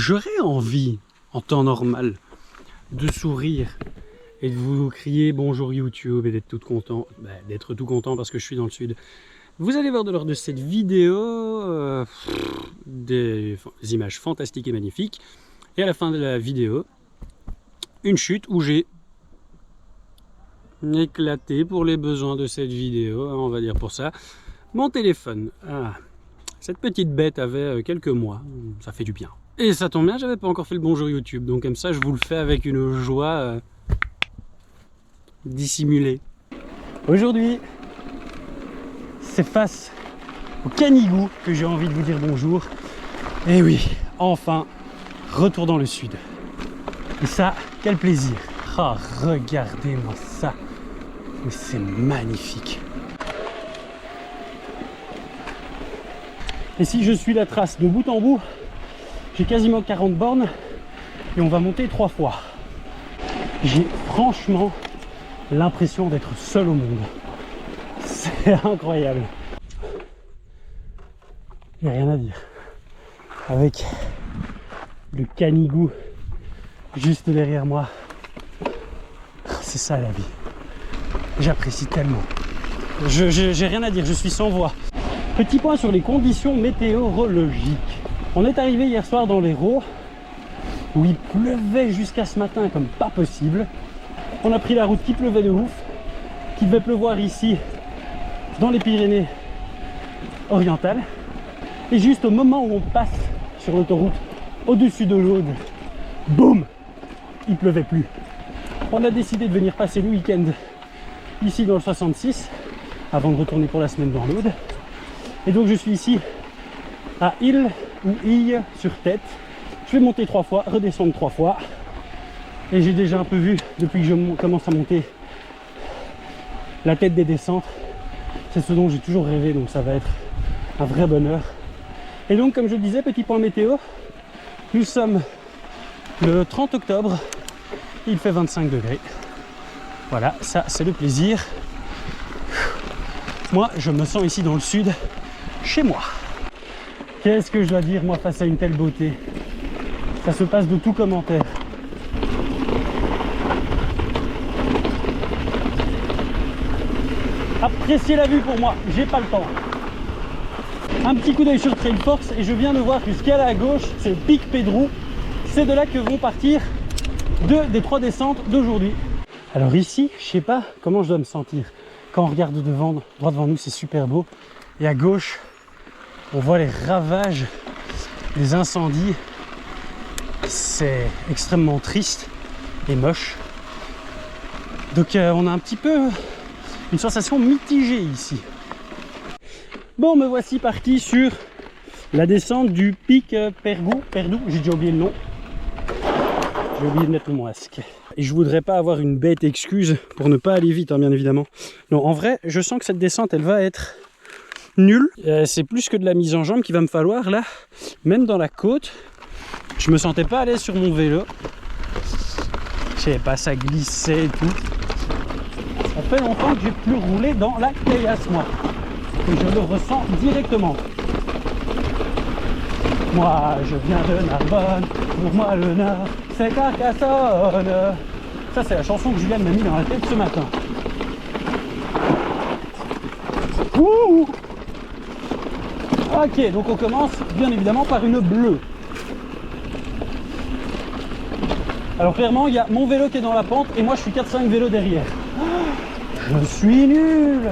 J'aurais envie, en temps normal, de sourire et de vous crier bonjour YouTube et d'être tout content, d'être tout content parce que je suis dans le sud. Vous allez voir lors de cette vidéo des images fantastiques et magnifiques. Et à la fin de la vidéo, une chute où j'ai éclaté pour les besoins de cette vidéo, on va dire pour ça, mon téléphone. Cette petite bête avait quelques mois, ça fait du bien. Et ça tombe bien, j'avais pas encore fait le bonjour YouTube, donc comme ça je vous le fais avec une joie dissimulée. Aujourd'hui, c'est face au Canigou que j'ai envie de vous dire bonjour. Et oui, enfin, retour dans le sud. Et ça, quel plaisir. Ah, regardez-moi ça. Mais c'est magnifique. Et si je suis la trace de bout en bout, j'ai quasiment 40 bornes et on va monter 3 fois. J'ai franchement l'impression d'être seul au monde. C'est incroyable. Il n'y a rien à dire. Avec le Canigou juste derrière moi. C'est ça la vie. J'apprécie tellement. J'ai rien à dire, je suis sans voix. Petit point sur les conditions météorologiques. On est arrivé hier soir dans l'Hérault où il pleuvait jusqu'à ce matin comme pas possible. On a pris la route qui pleuvait de ouf, qui devait pleuvoir ici dans les Pyrénées orientales. Et juste au moment où on passe sur l'autoroute au-dessus de l'Aude, boum, il pleuvait plus. On a décidé de venir passer le week-end ici dans le 66 avant de retourner pour la semaine dans l'Aude. Et donc je suis ici à Île ou Ille sur Tête. Je vais monter 3 fois, redescendre 3 fois. Et j'ai déjà un peu vu, depuis que je commence à monter, la tête des descentes. C'est ce dont j'ai toujours rêvé, donc ça va être un vrai bonheur. Et donc, comme je le disais, petit point météo, nous sommes le 30 octobre, il fait 25 degrés. Voilà, ça c'est le plaisir. Moi, je me sens ici dans le sud, chez moi. Qu'est-ce que je dois dire, moi, face à une telle beauté? Ça se passe de tout commentaire. Appréciez la vue pour moi, j'ai pas le temps. Un petit coup d'œil sur Trailforce et je viens de voir que ce qu'il y a là à gauche, c'est le pic Pedrou. C'est de là que vont partir 2 des 3 descentes d'aujourd'hui. Alors ici, je sais pas comment je dois me sentir. Quand on regarde devant, droit devant nous, c'est super beau. Et à gauche, on voit les ravages des incendies. C'est extrêmement triste et moche. Donc on a un petit peu une sensation mitigée ici. Bon, me voici parti sur la descente du pic Perdou, j'ai déjà oublié le nom. J'ai oublié de mettre le masque. Et je voudrais pas avoir une bête excuse pour ne pas aller vite, hein, bien évidemment. Non, en vrai, je sens que cette descente, elle va être nulle. C'est plus que de la mise en jambe qu'il va me falloir, là. Même dans la côte, je me sentais pas à l'aise sur mon vélo. Je sais pas, ça glissait et tout. Ça fait longtemps que j'ai plus roulé dans la caillasse, moi. Et je le ressens directement. Moi, je viens de Narbonne, pour moi le Nord, c'est Carcassonne. Ça, c'est la chanson que Julien m'a mis dans la tête ce matin. Ouh! Ok, donc on commence bien évidemment par une bleue. Alors clairement, il y a mon vélo qui est dans la pente et moi je suis 4-5 vélos derrière. Je suis nul!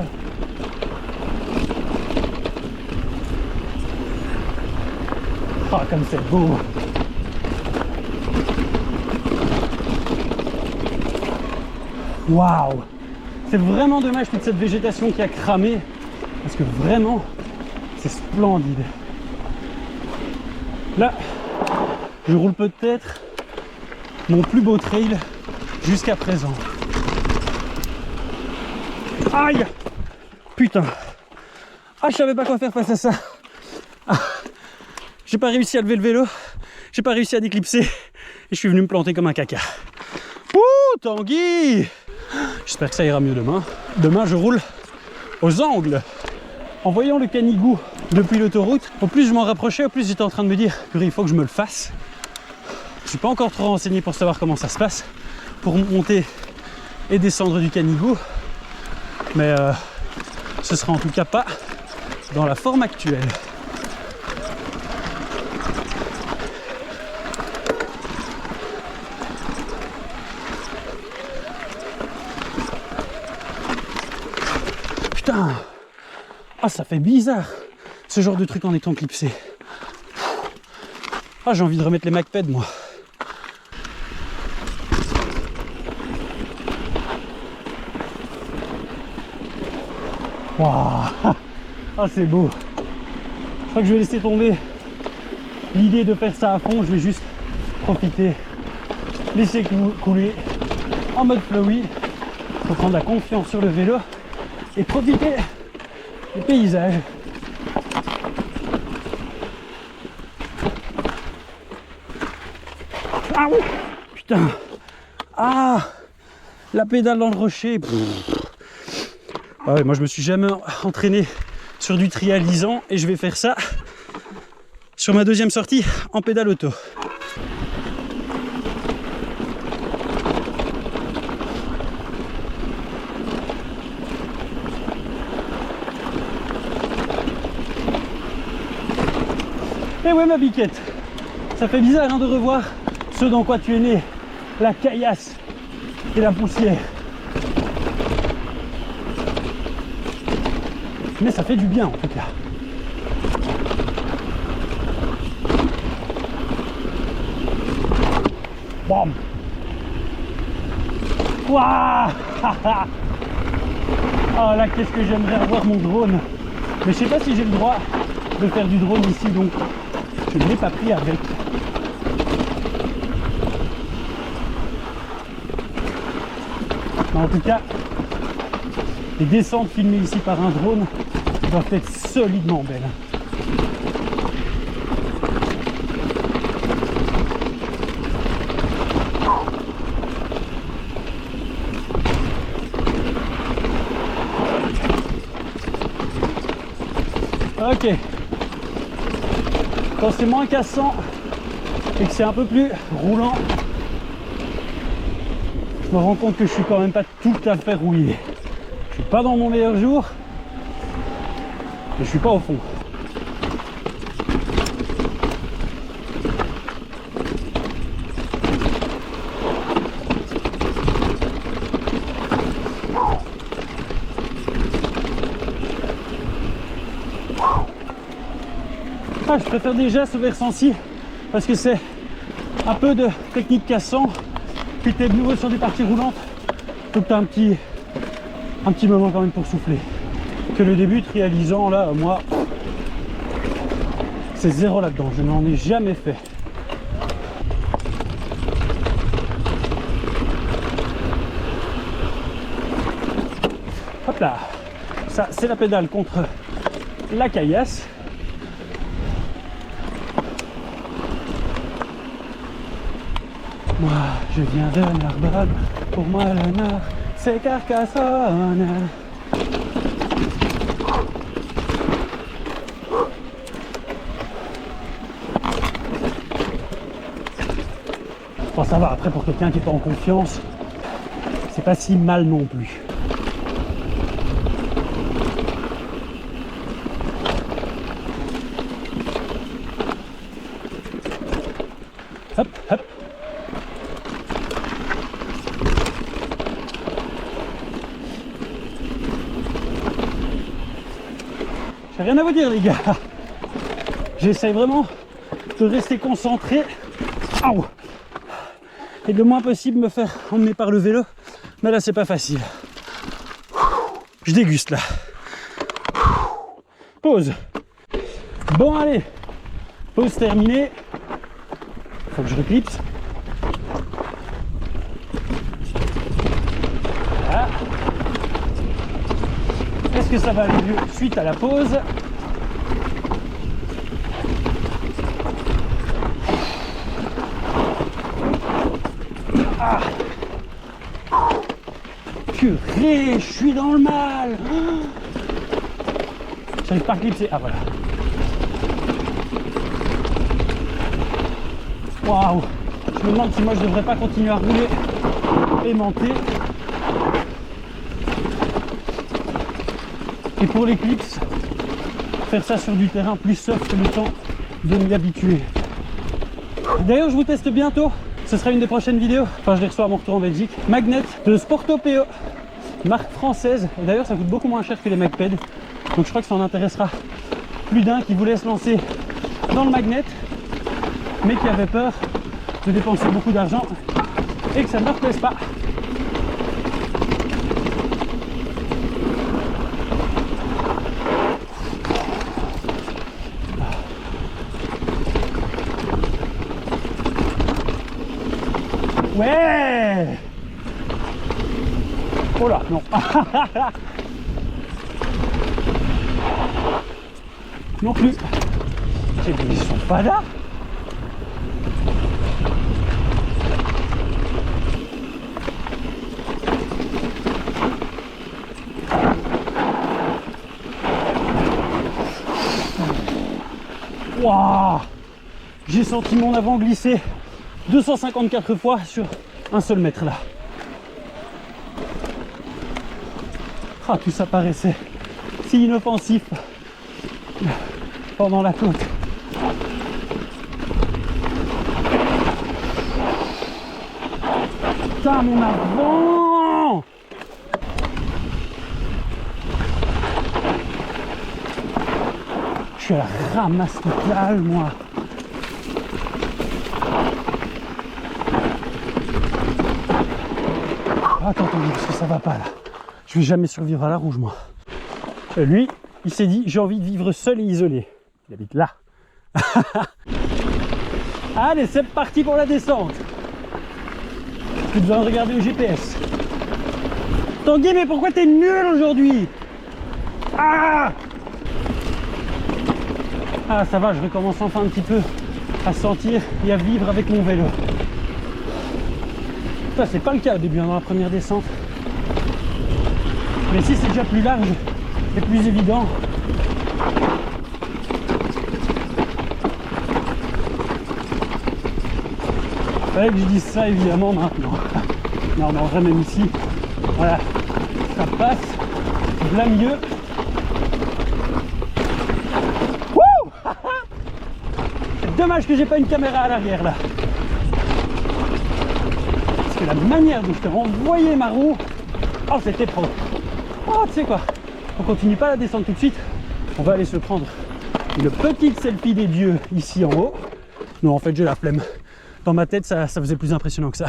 Ah, comme c'est beau! Waouh! C'est vraiment dommage toute cette végétation qui a cramé parce que vraiment c'est splendide. Là, je roule peut-être mon plus beau trail jusqu'à présent. Aïe! Putain! Ah, je savais pas quoi faire face à ça. Ah, j'ai pas réussi à lever le vélo, j'ai pas réussi à déclipser et je suis venu me planter comme un caca. Ouh, Tanguy! J'espère que ça ira mieux demain. Demain, je roule aux angles. En voyant le Canigou depuis l'autoroute, au plus je m'en rapprochais, au plus j'étais en train de me dire que il faut que je me le fasse. suis pas encore trop renseigné pour savoir comment ça se passe pour monter et descendre du Canigou, mais ce sera en tout cas pas dans la forme actuelle. Putain, ah ça fait bizarre ce genre de truc en étant clipsé. Ah j'ai envie de remettre les MacPed moi. Waouh, ah c'est beau. Je crois que je vais laisser tomber l'idée de faire ça à fond. Je vais juste profiter, laisser couler en mode flowy pour prendre la confiance sur le vélo et profiter du paysage. Ah oui, putain, ah la pédale dans le rocher. Ah ouais, moi je me suis jamais entraîné sur du trialisant et je vais faire ça sur ma deuxième sortie en pédale auto. Et ouais ma biquette, ça fait bizarre hein, de revoir ce dans quoi tu es né, la caillasse et la poussière. Mais ça fait du bien en tout cas. Bam. Waouh. Oh là qu'est-ce que j'aimerais avoir mon drone. Mais je sais pas si j'ai le droit de faire du drone ici, donc je ne l'ai pas pris avec. Mais en tout cas, les descentes filmées ici par un drone doivent être solidement belles. Ok. Quand c'est moins cassant et que c'est un peu plus roulant, je me rends compte que je suis quand même pas tout à fait rouillé. Je suis pas dans mon meilleur jour, mais je suis pas au fond. Ah, je préfère déjà ce versant-ci parce que c'est un peu de technique cassant, puis t'es de nouveau sur des parties roulantes, donc t'as un petit moment quand même pour souffler. Que le début trialisant là, moi, c'est zéro là-dedans, je n'en ai jamais fait. Hop là, ça c'est la pédale contre la caillasse. Moi, je viens de Narbonne, pour moi le Nord, c'est Carcassonne. Bon, ça va, après pour quelqu'un qui est pas en confiance, c'est pas si mal non plus. Hop, hop. J'ai rien à vous dire les gars. J'essaye vraiment de rester concentré. Aouh. Et le moins possible me faire emmener par le vélo. Mais là c'est pas facile. Je déguste là. Pause. Bon allez. Pause terminée. Faut que je reclipse. Voilà. Est-ce que ça va aller mieux suite à la pause? Ah. Purée, je suis dans le mal. J'arrive pas à clipser. Ah voilà. Waouh. Je me demande si moi je devrais pas continuer à rouler aimanté. Et pour l'éclipse, faire ça sur du terrain plus soft le temps de m'y habituer. D'ailleurs, je vous teste bientôt. Ce sera une des prochaines vidéos. Enfin, je les reçois à mon retour en Belgique. Magnet de Sporto PO, marque française. Et d'ailleurs, ça coûte beaucoup moins cher que les MagPed. Donc, je crois que ça en intéressera plus d'un qui voulait se lancer dans le magnet, mais qui avait peur de dépenser beaucoup d'argent et que ça ne leur plaise pas. Ouais! Oh là, non. Non plus. Ils sont pas là. Waouh! J'ai senti mon avant glisser 254 fois sur un seul mètre là. Ah, tout ça paraissait si inoffensif pendant la côte. Putain, mon avant! Je suis à la ramasse totale, moi. Attends, parce que ça va pas là. Je vais jamais survivre à la rouge, moi. Et lui, il s'est dit, j'ai envie de vivre seul et isolé. Il habite là. Allez, c'est parti pour la descente. Plus besoin de regarder le GPS. Tanguy, mais pourquoi t'es nul aujourd'hui? Ah! Ah, ça va, je recommence enfin un petit peu à sentir et à vivre avec mon vélo. Ça, c'est pas le cas au début, dans la première descente. Mais si c'est déjà plus large et plus évident. Fallait que je dise ça évidemment maintenant. Non, mais en vrai, même ici, voilà, ça passe là mieux. Wouh! C'est dommage que j'ai pas une caméra à l'arrière là. Parce que la manière dont je t'ai renvoyé ma roue, oh, c'était pro. Oh, tu sais quoi, on continue pas la descente tout de suite, on va aller se prendre une petite selfie des dieux ici en haut. Non, en fait, j'ai la flemme. Dans ma tête, ça faisait plus impressionnant que ça.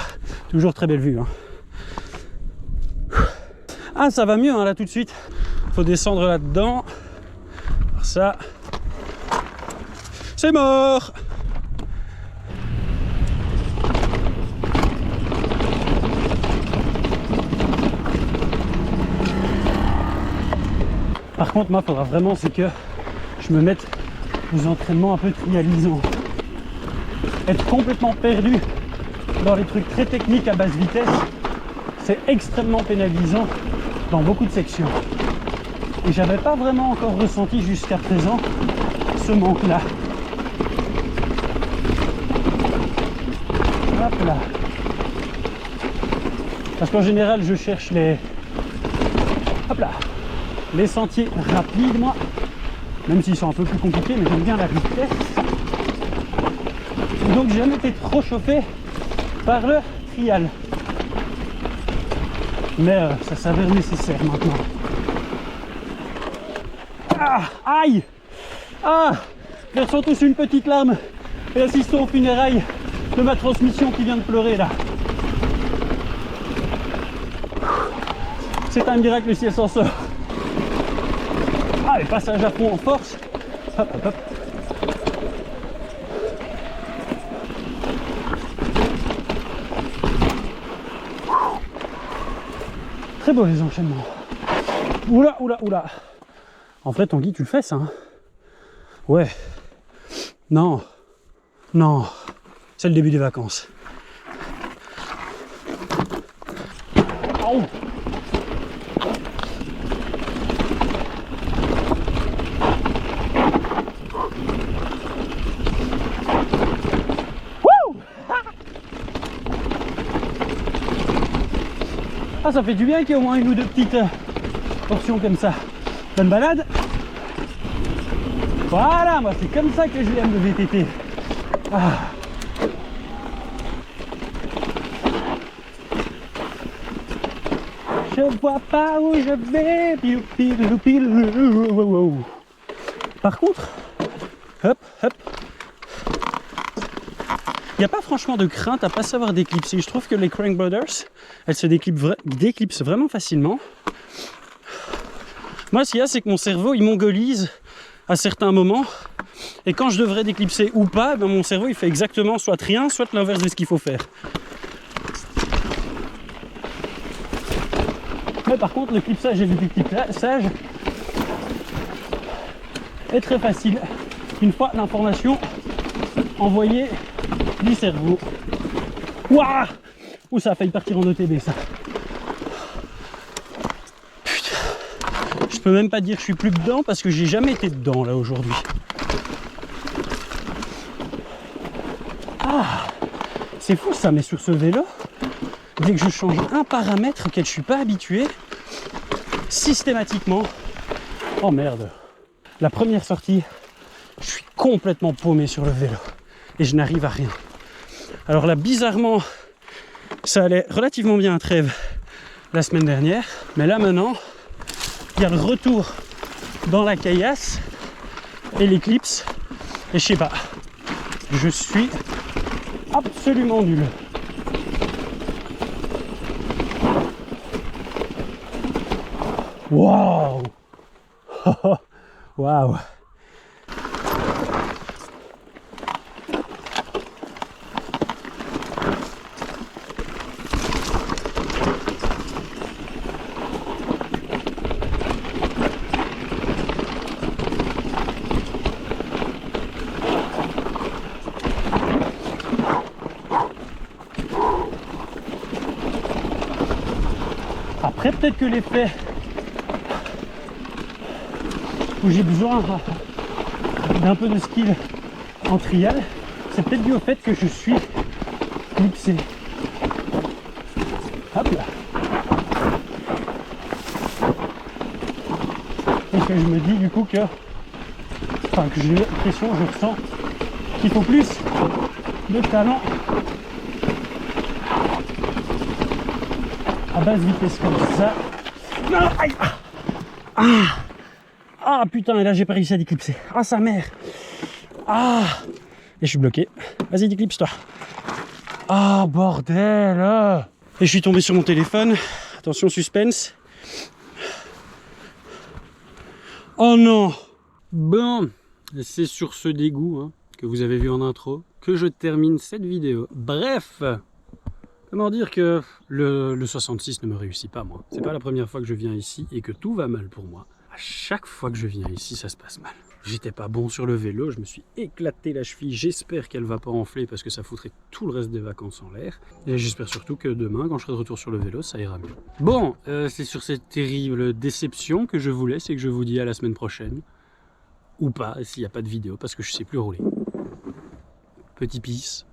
Toujours très belle vue. Hein. Ah, ça va mieux hein, là tout de suite. Faut descendre là-dedans. Faire ça. C'est mort! Par contre, moi, il faudra vraiment c'est que je me mette aux entraînements un peu trialisants. Être complètement perdu dans les trucs très techniques à basse vitesse, c'est extrêmement pénalisant dans beaucoup de sections. Et j'avais pas vraiment encore ressenti jusqu'à présent ce manque-là. Hop là. Parce qu'en général, je cherche les... Hop là. Les sentiers rapides, moi, même s'ils sont un peu plus compliqués, mais j'aime bien la vitesse. Et donc j'ai jamais été trop chauffé par le trial. Mais ça s'avère nécessaire maintenant. Ah, aïe! Ah! Versons tous une petite larme et assistons aux funérailles de ma transmission qui vient de pleurer là. C'est un miracle si elle s'en sort. Ah, les passages à fond en force. Hop, hop, hop. Très beau les enchaînements. Oula, oula, oula. En fait, Tanguy, tu le fais ça, hein? Ouais. Non. Non. C'est le début des vacances. Oh. Ah, ça fait du bien qu'il y ait au moins une ou deux petites portions comme ça. Bonne balade. Voilà, moi c'est comme ça que je l'aime le VTT. Ah. Je vois pas où je vais. Par contre, hop, hop. Il n'y a pas franchement de crainte à pas savoir d'éclipser. Je trouve que les Crank Brothers, elles se déclipsent vraiment facilement. Moi, ce qu'il y a, c'est que mon cerveau, il mongolise à certains moments. Et quand je devrais déclipser ou pas, ben mon cerveau, il fait exactement soit rien, soit l'inverse de ce qu'il faut faire. Mais par contre, le clipsage et le déclipsage est très facile. Une fois l'information envoyée du cerveau. Ouah! Ouh, ça a failli partir en ETB, ça. Putain. Je peux même pas dire que je suis plus dedans parce que j'ai jamais été dedans là aujourd'hui. Ah! C'est fou ça, mais sur ce vélo, dès que je change un paramètre auquel je suis pas habitué, systématiquement, oh merde, la première sortie, je suis complètement paumé sur le vélo et je n'arrive à rien. Alors là, bizarrement, ça allait relativement bien à Trèves la semaine dernière, mais là maintenant, il y a le retour dans la caillasse et l'éclipse, et je sais pas, je suis absolument nul. Waouh! Waouh! Après, peut-être que l'effet où j'ai besoin d'un peu de skill en trial, c'est peut-être dû au fait que je suis clipsé. Hop là. Et que je me dis du coup que, enfin que j'ai l'impression, je ressens qu'il faut plus de talent à basse vitesse comme ça. Non, aïe, ah putain, et là j'ai pas réussi à déclipser. Ah sa mère. Ah, et je suis bloqué. Vas-y, déclipse-toi. Ah bordel. Et je suis tombé sur mon téléphone. Attention, suspense. Oh non. Bon, c'est sur ce dégoût que vous avez vu en intro que je termine cette vidéo. Bref, comment dire que le 66 ne me réussit pas, moi. C'est pas la première fois que je viens ici et que tout va mal pour moi. À chaque fois que je viens ici, ça se passe mal. J'étais pas bon sur le vélo, je me suis éclaté la cheville. J'espère qu'elle va pas enfler parce que ça foutrait tout le reste des vacances en l'air. Et j'espère surtout que demain, quand je serai de retour sur le vélo, ça ira mieux. Bon, c'est sur cette terrible déception que je vous laisse et que je vous dis à la semaine prochaine. Ou pas, s'il n'y a pas de vidéo, parce que je sais plus rouler. Petit peace.